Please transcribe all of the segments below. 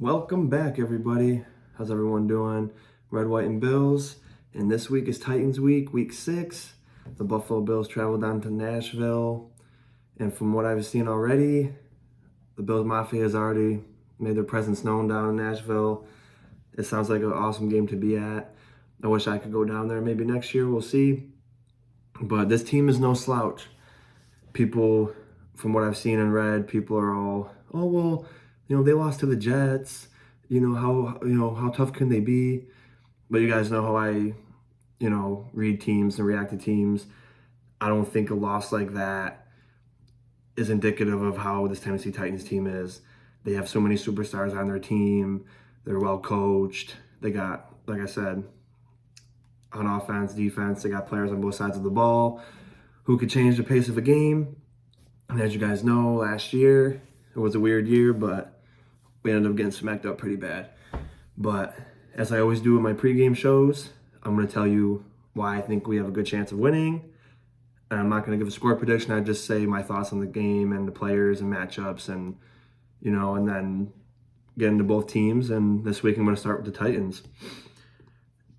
Welcome back, everybody. How's everyone doing? Red, white, and Bills. And this week is Titans week, week 6. The Buffalo Bills travel down to Nashville. And from what I've seen already, the Bills Mafia has already made their presence known down in Nashville. It sounds like an awesome game to be at. I wish I could go down there maybe next year. We'll see. But this team is no slouch. People, from what I've seen and read, people are all, oh, well, they lost to the Jets. How tough can they be? But you guys know how I, read teams and react to teams. I don't think a loss like that is indicative of how this Tennessee Titans team is. They have so many superstars on their team. They're well coached. They got, like I said, on offense, defense, they got players on both sides of the ball who could change the pace of a game. And as you guys know, last year, it was a weird year, but we ended up getting smacked up pretty bad. But as I always do in my pregame shows, I'm going to tell you why I think we have a good chance of winning. And I'm not going to give a score prediction. I just say my thoughts on the game and the players and matchups and then get into both teams. And this week I'm going to start with the Titans.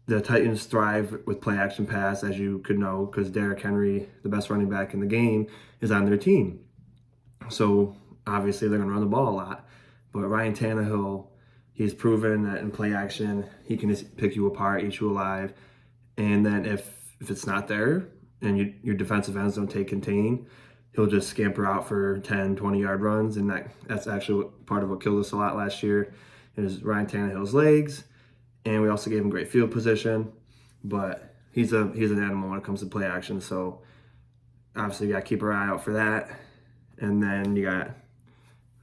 The Titans thrive with play action pass, as you could know, because Derrick Henry, the best running back in the game, is on their team. So obviously they're going to run the ball a lot. But Ryan Tannehill, he's proven that in play action, he can just pick you apart, eat you alive. And then if it's not there and your defensive ends don't take contain, he'll just scamper out for 10, 20-yard runs. And that's actually part of what killed us a lot last year is Ryan Tannehill's legs. And we also gave him great field position. But he's an animal when it comes to play action. So obviously you got to keep our eye out for that. And then you got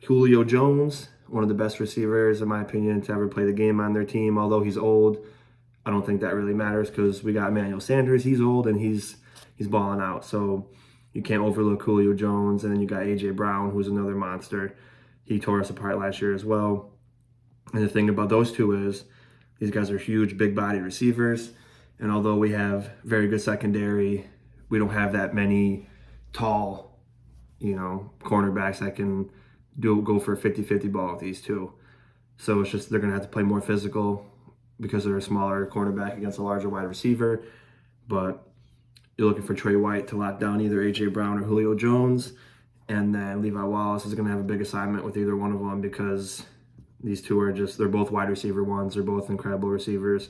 Julio Jones, one of the best receivers, in my opinion, to ever play the game on their team. Although he's old, I don't think that really matters because we got Emmanuel Sanders. He's old and he's balling out. So you can't overlook Julio Jones. And then you got A.J. Brown, who's another monster. He tore us apart last year as well. And the thing about those two is these guys are huge, big-bodied receivers. And although we have very good secondary, we don't have that many tall, cornerbacks that can go for a 50-50 ball with these two. So it's just they're going to have to play more physical because they're a smaller cornerback against a larger wide receiver. But you're looking for Trey White to lock down either A.J. Brown or Julio Jones. And then Levi Wallace is going to have a big assignment with either one of them because these two are they're both wide receiver ones. They're both incredible receivers.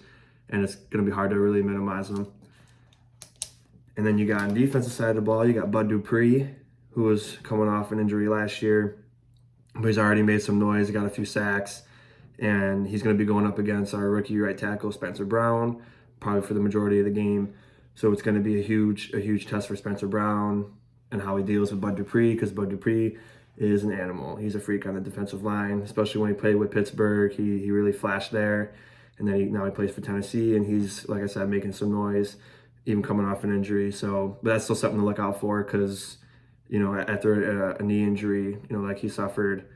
And it's going to be hard to really minimize them. And then you got on the defensive side of the ball, you got Bud Dupree, who was coming off an injury last year. But he's already made some noise. He got a few sacks. And he's going to be going up against our rookie right tackle, Spencer Brown, probably for the majority of the game. So it's going to be a huge test for Spencer Brown and how he deals with Bud Dupree, because Bud Dupree is an animal. He's a freak on the defensive line, especially when he played with Pittsburgh. He really flashed there. And then now he plays for Tennessee, and he's, like I said, making some noise, even coming off an injury. So, but that's still something to look out for because, after a knee injury, like he suffered,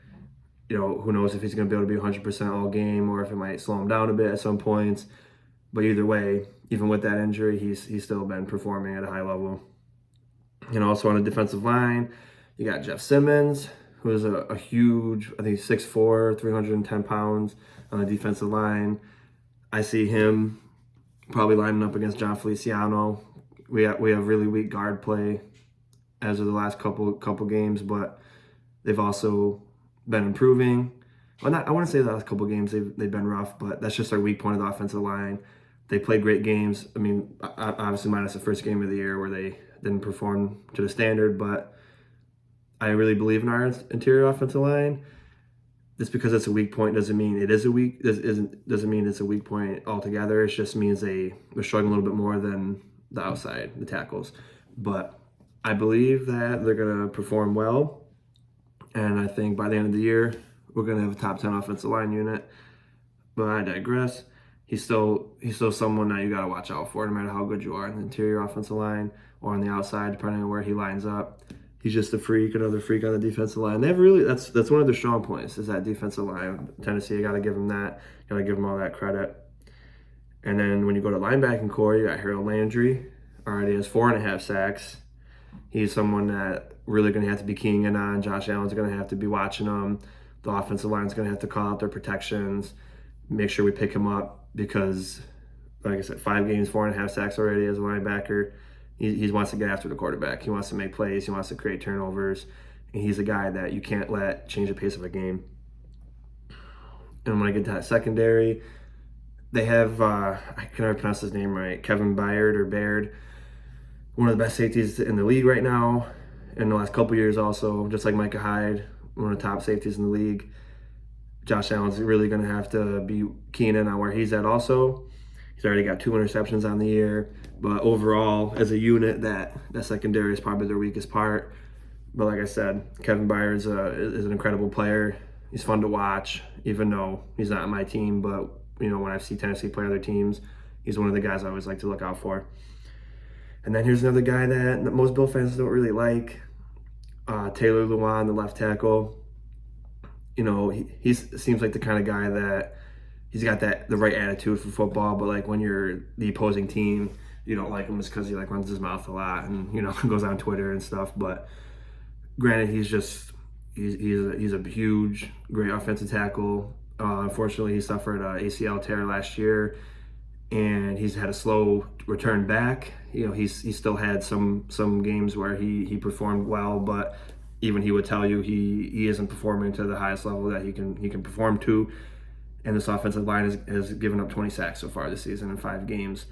who knows if he's going to be able to be 100% all game or if it might slow him down a bit at some points. But either way, even with that injury, he's still been performing at a high level. Also on the defensive line, you got Jeff Simmons, who is a huge, I think he's 6'4", 310 pounds on the defensive line. I see him probably lining up against John Feliciano. We have really weak guard play as of the last couple games, but they've also been improving. Well, I want to say the last couple games they've been rough, but that's just our weak point of the offensive line. They played great games. I mean, obviously minus the first game of the year where they didn't perform to the standard, but I really believe in our interior offensive line. Just because it's a weak point doesn't mean it is a weak. Doesn't mean it's a weak point altogether. It just means they're struggling a little bit more than the outside, the tackles. But I believe that they're going to perform well, and I think by the end of the year we're going to have a top 10 offensive line unit. But I digress. He's still someone that you got to watch out for, no matter how good you are in the interior offensive line or on the outside, depending on where he lines up. He's just another freak on the defensive line. They have that's one of their strong points is that defensive line. Tennessee, I got to give them that. Got to give them all that credit. And then when you go to linebacking core, you got Harold Landry. Already has 4.5 sacks. He's someone that really going to have to be keying in on. Josh Allen's going to have to be watching him. the offensive line is going to have to call out their protections, make sure we pick him up because, like I said, 5 games, 4.5 sacks already as a linebacker. He wants to get after the quarterback. He wants to make plays. He wants to create turnovers. And he's a guy that you can't let change the pace of a game. And when I get to that secondary, they have, I can never pronounce his name right, Kevin Byard or Baird, one of the best safeties in the league right now. In the last couple years also, just like Micah Hyde, one of the top safeties in the league. Josh Allen's really going to have to be keying in on where he's at also. He's already got 2 interceptions on the year. But overall, as a unit, that secondary is probably their weakest part. But like I said, Kevin Byard is an incredible player. He's fun to watch, even though he's not on my team. But, when I see Tennessee play other teams, he's one of the guys I always like to look out for. And then here's another guy that most Bill fans don't really like, Taylor Lewan, the left tackle. He seems like the kind of guy that he's got the right attitude for football, but like when you're the opposing team, you don't like him just because he like runs his mouth a lot and goes on Twitter and stuff. But granted, he's a huge, great offensive tackle. Unfortunately, he suffered an ACL tear last year, and he's had a slow return back. He's still had some games where he performed well, but even he would tell you he isn't performing to the highest level that he can perform to. And this offensive line has given up 20 sacks so far this season in 5 games.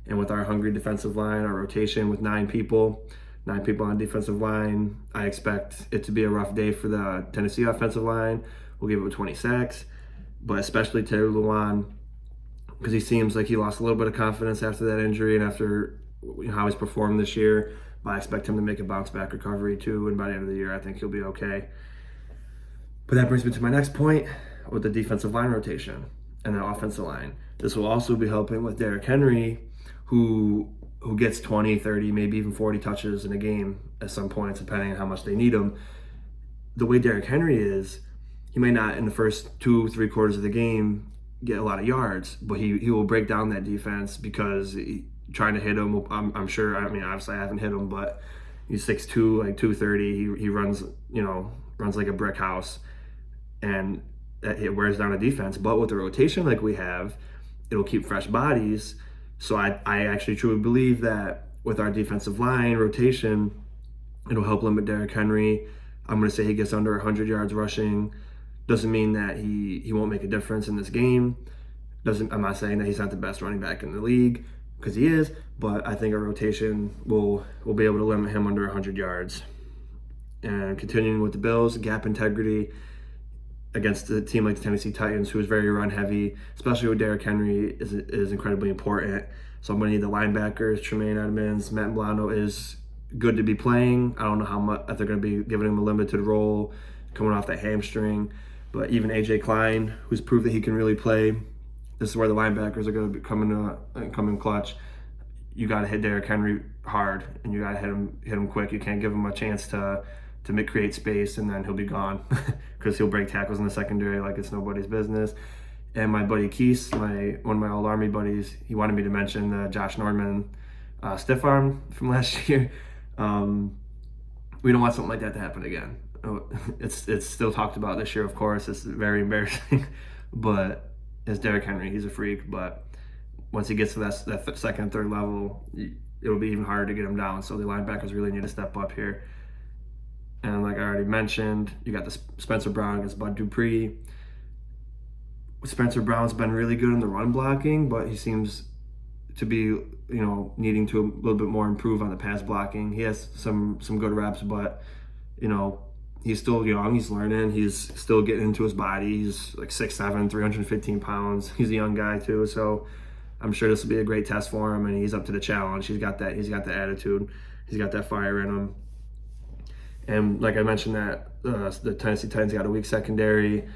And with our hungry defensive line, our rotation with 9 people on defensive line, I expect it to be a rough day for the Tennessee offensive line. We'll give up 20 sacks, but especially Taylor Lewan, because he seems like he lost a little bit of confidence after that injury and after how he's performed this year. But I expect him to make a bounce back recovery too, and by the end of the year, I think he'll be okay. But that brings me to my next point with the defensive line rotation and the offensive line. This will also be helping with Derrick Henry, who gets 20, 30, maybe even 40 touches in a game at some points, depending on how much they need him. The way Derrick Henry is, he may not in the first 2-3 quarters of the game get a lot of yards, but he will break down that defense because trying to hit him, I'm sure, obviously I haven't hit him, but he's 6'2", like 230. He runs like a brick house, and it wears down a defense. But with the rotation like we have, it'll keep fresh bodies. So I actually truly believe that with our defensive line rotation, it'll help limit Derrick Henry. I'm going to say he gets under 100 yards rushing. Doesn't mean that he won't make a difference in this game. I'm not saying that he's not the best running back in the league, because he is, but I think our rotation will be able to limit him under 100 yards. And continuing with the Bills, gap integrity against a team like the Tennessee Titans, who is very run heavy, especially with Derrick Henry, is incredibly important. So I'm going to need the linebackers. Tremaine Edmonds, Matt Milano is good to be playing. I don't know how much, if they're going to be giving him a limited role coming off that hamstring. But even A.J. Klein, who's proved that he can really play, this is where the linebackers are going to be come in clutch. You got to hit Derrick Henry hard, and you got to hit him quick. You can't give him a chance to create space, and then he'll be gone because he'll break tackles in the secondary like it's nobody's business. And my buddy Keese, one of my old Army buddies, he wanted me to mention the Josh Norman stiff arm from last year. We don't want something like that to happen again. It's still talked about this year, of course. It's very embarrassing, but it's Derrick Henry. He's a freak, but once he gets to that second and third level, it'll be even harder to get him down. So the linebackers really need to step up here. And like I already mentioned, you got the Spencer Brown against Bud Dupree. Spencer Brown's been really good in the run blocking, but he seems to be, needing to a little bit more improve on the pass blocking. He has some good reps, but, he's still young. He's learning. He's still getting into his body. He's like 6'7", 315 pounds. He's a young guy too, so I'm sure this will be a great test for him, and he's up to the challenge. He's got the attitude. He's got that fire in him. And like I mentioned, that the Tennessee Titans got a weak secondary,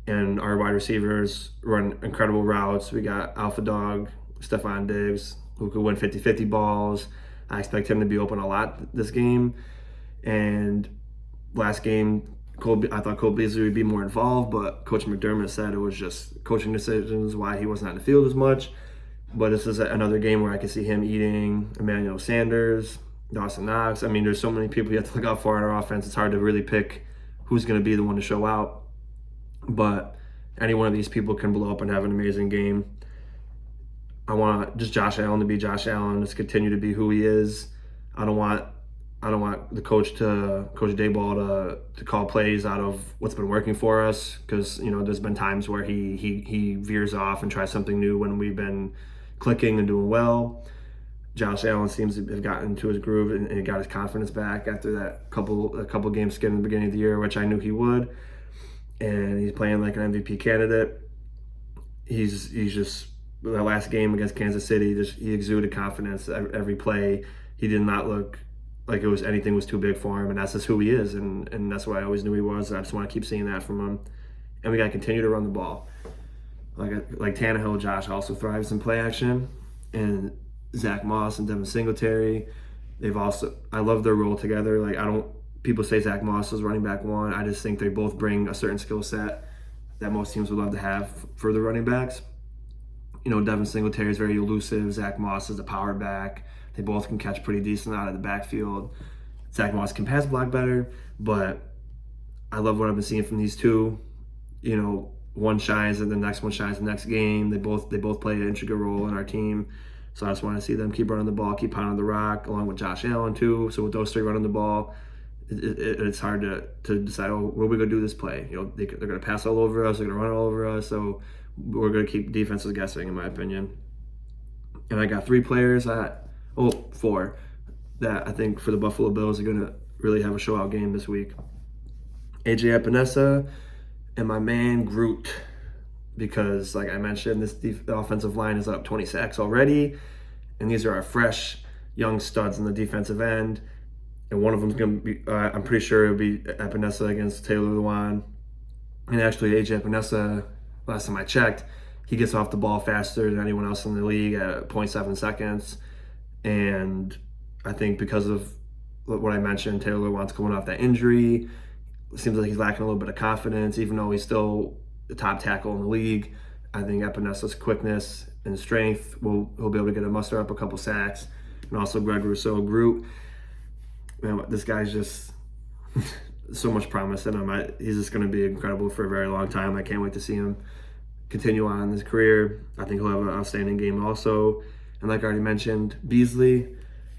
and our wide receivers run incredible routes. We got Alpha Dog, Stephon Diggs, who could win 50-50 balls. I expect him to be open a lot this game. And last game, I thought Cole Beasley would be more involved, but Coach McDermott said it was just coaching decisions why he wasn't on the field as much. But this is another game where I can see him eating Emmanuel Sanders, Dawson Knox. There's so many people you have to look out for on our offense. It's hard to really pick who's going to be the one to show out. but any one of these people can blow up and have an amazing game. I want just Josh Allen to be Josh Allen, just continue to be who he is. I don't want the Coach Dayball to call plays out of what's been working for us, because there's been times where he veers off and tries something new when we've been clicking and doing well. Josh Allen seems to have gotten into his groove and he got his confidence back after that couple game skid in the beginning of the year, which I knew he would. And he's playing like an MVP candidate. He's just, the last game against Kansas City, he exuded confidence every play. He did not look like anything was too big for him, and that's just who he is, and that's what I always knew he was. I just want to keep seeing that from him, and we got to continue to run the ball. Like Tannehill, Josh also thrives in play action, and Zach Moss and Devin Singletary, I love their role together. People say Zach Moss is running back one. I just think they both bring a certain skill set that most teams would love to have for the running backs. Devin Singletary is very elusive. Zach Moss is a power back. They both can catch pretty decent out of the backfield. Zach Moss can pass block better, but I love what I've been seeing from these two. One shines and the next one shines the next game. They both play an integral role in our team. So I just want to see them keep running the ball, keep pounding the rock, along with Josh Allen too. So with those three running the ball, it's hard to decide, what are we going to do this play? They're going to pass all over us, they're going to run all over us. So we're going to keep defenses guessing, in my opinion. And I got four that I think for the Buffalo Bills are going to really have a show-out game this week. AJ Epinesa and my man Groot, because like I mentioned, the offensive line is up 20 sacks already, and these are our fresh young studs in the defensive end. And one of them's going to be, I'm pretty sure it'll be Epinesa against Taylor Lewan. And actually, AJ Epinesa, last time I checked, he gets off the ball faster than anyone else in the league at 0.7 seconds. And I think because of what I mentioned, Taylor Lewan's coming off that injury. It seems like he's lacking a little bit of confidence, even though he's still the top tackle in the league. I think Epinesa's quickness and strength, he'll be able to muster up a couple sacks. And also Greg Rousseau, Groot. Man, this guy's just so much promise in him. He's just going to be incredible for a very long time. I can't wait to see him continue on in his career. I think he'll have an outstanding game also. And like I already mentioned, Beasley,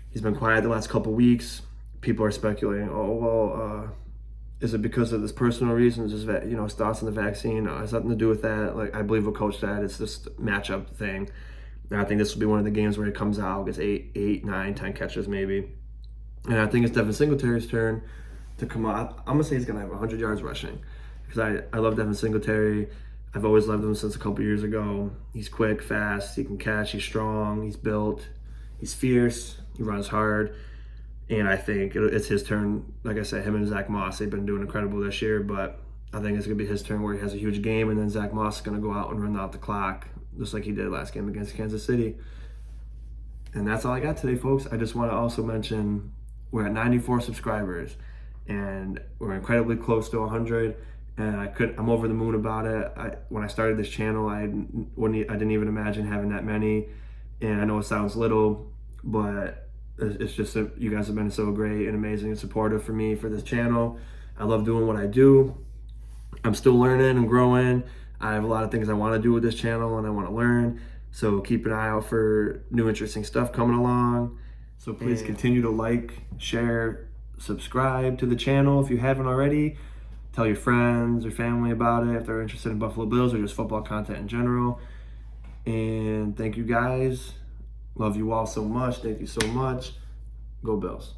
he's been quiet the last couple weeks. People are speculating, is it because of this personal reasons? His thoughts on the vaccine? It has nothing to do with that. Like, I believe what Coach said, it's just a matchup thing. And I think this will be one of the games where he comes out, gets 8, 9, 10 catches maybe. And I think it's Devin Singletary's turn to come out. I'm going to say he's going to have 100 yards rushing, because I love Devin Singletary. I've always loved him since a couple years ago. He's quick, fast, he can catch, he's strong, he's built, he's fierce, he runs hard. And I think it's his turn. Like I said, him and Zach Moss, they've been doing incredible this year, but I think it's going to be his turn where he has a huge game, and then Zach Moss is going to go out and run out the clock, just like he did last game against Kansas City. And that's all I got today, folks. I just want to also mention we're at 94 subscribers, and we're incredibly close to 100. And I'm over the moon about it. When I started this channel, I didn't even imagine having that many. And I know it sounds little, but it's just you guys have been so great and amazing and supportive for me for this channel. I love doing what I do. I'm still learning and growing. I have a lot of things I want to do with this channel and I want to learn. So keep an eye out for new interesting stuff coming along. So please continue to like, share, subscribe to the channel if you haven't already. Tell your friends or family about it if they're interested in Buffalo Bills or just football content in general. And thank you guys. Love you all so much. Thank you so much. Go Bills.